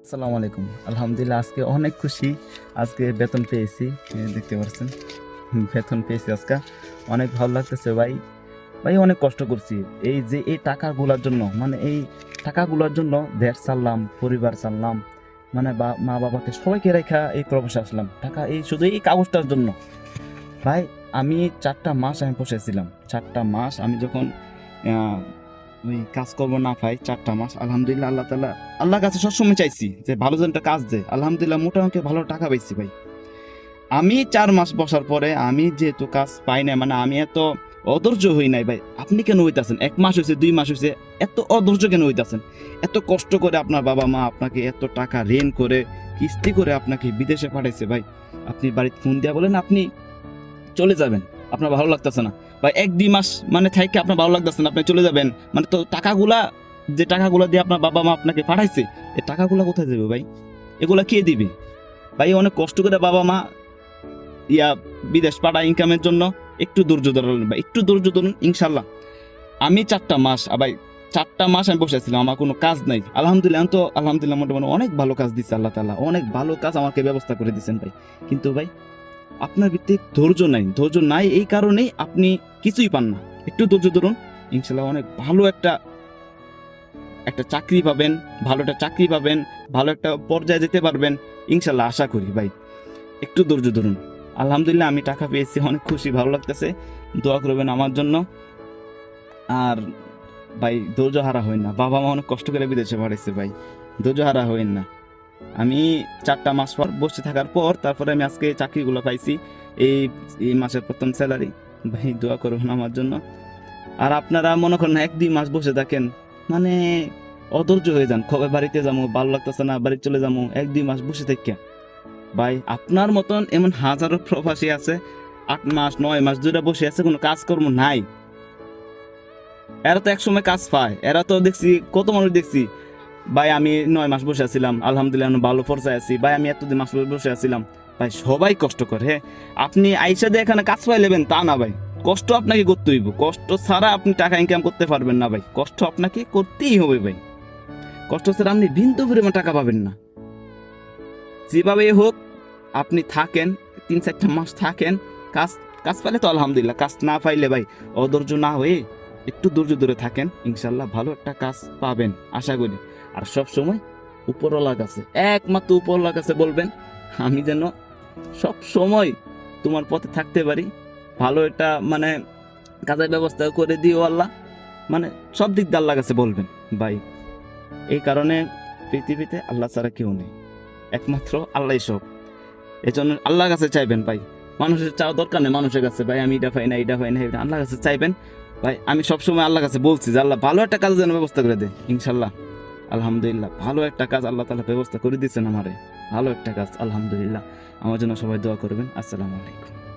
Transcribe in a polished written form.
আসসালামু আলাইকুম। আলহামদুলিল্লাহ আজকে অনেক খুশি। আজকে বেতন পেয়েছি। দেখতে পাচ্ছেন বেতন পেয়েছি আজকে। অনেক ভালো লাগতেছে ভাই। ভাই অনেক কষ্ট করছি। এই যে এই টাকাগুলার জন্য মানে এই টাকাগুলার জন্য দেশ ছাড়লাম, পরিবার ছাড়লাম। মানে মা-বাবাকে সবাইকে রেখা এই প্রবাসে আসলাম। টাকা এই শুধু এই কাগজটার জন্য। ভাই আমি ৪ টা মাস আমি বসেছিলাম। ৪ টা মাস আমি যখন আ ওই কাজকর্ম না পাই ৪ টা মাস আলহামদুলিল্লাহ আল্লাহ তাআলা আল্লাহর কাছে সবসময় চাইছি যে ভালো যেন একটা কাজ দে। আলহামদুলিল্লাহ মোটামুটি ভালো টাকা পাইছি ভাই। আমি ৪ মাস বসার পরে আমি যেহেতু কাজ পাই নাই মানে আমি এত অধৈর্য হই নাই ভাই। আপনি কেন হইতাছেন? ১ মাস হইছে, ২ মাস হইছে। এত অধৈর্য কেন হইতাছেন? এত কষ্ট করে আপনার বাবা-মা আপনাকে এত টাকা ঋণ করে, কিস্তি করে আপনাকে বিদেশে পাঠাইছে ভাই। আপনি বাড়িতে ফোন দিয়া বলেন আপনি চলে যাবেন। আপনার ভালো লাগতেছে না। বা ১-২ মাস মানে থাইকা আপনার ভালো লাগতেছে না, আপনি চলে যাবেন। মানে তো টাকাগুলা যে টাকাগুলা দিয়ে আপনার বাবা-মা আপনাকে পাঠাইছে, এই টাকাগুলা কোথায় যাবে ভাই? এগুলা কে দিবে? ভাই অনেক কষ্ট করে বাবা-মা ইয়া বিদেশ পাঠায় ইনকামের জন্য। একটু ধৈর্য ধরুন ভাই, একটু ধৈর্য ধরুন ইনশাআল্লাহ। আমি ৪ টা মাস ভাই ৪ টা মাস আমি বসে আছিলাম। আমার কোনো কাজ নাই। আলহামদুলিল্লাহ এখন তো আলহামদুলিল্লাহ মোটামুটি অনেক ভালো কাজ দিছে আল্লাহ তাআলা। অনেক ভালো কাজ আমাকে ব্যবস্থা করে দিছেন ভাই। কিন্তু ভাই আপনার ভিত্তিক ধৈর্য নাই। ধৈর্য নাই এই কারণেই আপনি কিছুই পান না। একটু ধৈর্য ধরুন। ইনশাআল্লাহ অনেক ভালো একটা একটা চাকরি পাবেন, ভালো একটা চাকরি পাবেন, ভালো একটা পর্যায়ে যেতে পারবেন। ইনশাআল্লাহ আশা করি ভাই। একটু ধৈর্য ধরুন। আলহামদুলিল্লাহ আমি টাকা পেয়েছি, অনেক খুশি, ভালো লাগতেছে। দোয়া করবেন আমার জন্য। আর ভাই ধৈর্য হারা হইন না। বাবা-মা অনেক কষ্ট করে বিদেশে পাঠাইছে ভাই। ধৈর্য হারা হইন না। আমি ৪ টা মাস পর বসে থাকার পর তারপরে আমি আজকে চাকরিগুলো পাইছি। এই এই মাসের ১ম স্যালারি। ভাই দোয়া করবেন আমার জন্য। আর আপনারা মনে করেন ১-২ মাস বসে থাকেন, মানে অধৈর্য হয়ে যান। কবে বাড়িতে যাবো, ভালো লাগতেছে না, বাড়ি চলে যাবো। ১-২ মাস বসে থাইক্যা। ভাই আপনার মতন এমন হাজারো প্রবাসী আছে ৮ মাস ৯ মাস ধরে বসে আছে, কোনো কাজকর্ম নাই। এরা তো একসময় কাজ পায়। এরা তো দেখছি কত মানুষ দেখছি। ভাই আমি ৯ মাস বসে আছিলাম, আলহামদুলিল্লাহ আমি ভালো পর্যায়ে আছি। ভাই আমি এতদিন মাস বসে আছিলাম। ভাই সবাই কষ্ট করে, হ্যাঁ। আপনি আইসা দিয়ে এখানে কাজ পাই লেবেন তা না ভাই। কষ্ট আপনাকে করতে হইব। কষ্ট ছাড়া আপনি টাকা ইনকাম করতে পারবেন না ভাই। কষ্ট আপনাকে করতেই হবে ভাই। কষ্ট ছাড়া আপনি বিন্দু পরিমাণ টাকা পাবেন না। যেভাবে হোক আপনি থাকেন, ৩-৪টা মাস থাকেন। কাজ কাজ পাইলে তো আলহামদুলিল্লাহ। কাজ না পাইলে ভাই অধৈর্য না হয়ে একটু ধৈর্য ধরে থাকেন। ইনশাআল্লাহ ভালো একটা কাজ পাবেন আশা করি। আর সব সময় উপরওয়ালার কাছে, একমাত্র উপরওয়ালার কাছে বলবেন আমি যেন সব সময় তোমার পথে থাকতে পারি। ভালো একটা মানে কাজের ব্যবস্থা করে দিও আল্লাহ। মানে সব দিক দিয়ে আল্লাহর কাছে বলবেন ভাই। এই কারণে পৃথিবীতে আল্লাহ ছাড়া কেউ নেই। একমাত্র আল্লাহই সব। এজন্য আল্লাহর কাছে চাইবেন ভাই। মানুষের চাওয়া দরকার নেই মানুষের কাছে, ভাই আমি এটা পাই না, এটা পাই না, এটা আল্লাহর কাছে চাইবেন। ভাই আমি সবসময় আল্লাহর কাছে বলছি যে আল্লাহ ভালো একটা কাজের যেন ব্যবস্থা করে দেয় ইনশাল্লাহ। আলহামদুলিল্লাহ ভালো একটা কাজ আল্লাহ তাআলা ব্যবস্থা করে দিচ্ছেন আমারে। ভালো একটা কাজ আলহামদুলিল্লাহ। আমার জন্য সবাই দোয়া করবেন। আসসালামু আলাইকুম।